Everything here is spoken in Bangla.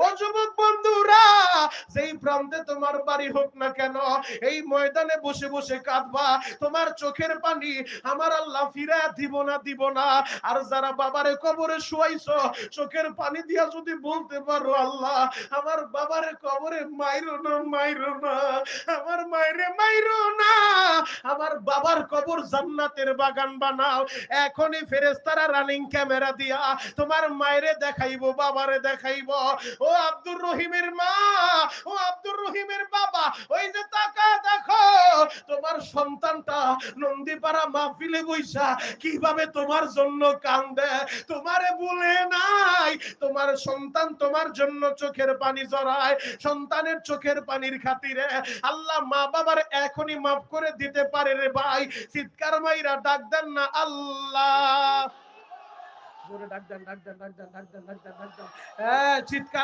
ও যুবক বন্ধুরা, যেই প্রান্তে তোমার বাড়ি হোক না কেন, এই ময়দানে বসে বসে কাঁদবা, তোমার চোখের পানি আমার আল্লাহ ফিরায় দিব না। আর যারা বাবারে কবরে শুয়াইছো, চোখের পানি দিয়া যদি বলতে পারো, আল্লাহ আমার বাবারে কবরে মাইরো না, আমার মাইরে মাইরো না, আমার বাবার কবর জান্নাতের বাগান বানাও, এখনই ফেরেশতারা রানিং ক্যামেরা দিয়া তোমার মায়েরে দেখাইবো, বাবারে দেখাইবো। ও আব্দুর রহিমের মা, ও আব্দুর রহিমের বাবা, ওই যে তাকায় দেখো তোমার সন্তানটা নন্দীপাড়া মাহফিলে বইসা কিভাবে তোমার জন্য কান্দে, তোমারে ভুলে নাই। তোমার সন্তান তোমার জন্য চোখের পানি জড়ায়, সন্তানের চোখের পানির খাতিরে আল্লাহ মা বাবার এখনই মাফ করে দিতে পারে রে ভাই। চিৎকার মাইরা ডাক দেন না আল্লাহ, জোরে ডাক দেন, ডাক দেন, ডাক দেন, ডাক দেন, ডাক দেন, ডাক দেন। হ্যাঁ, চিৎকার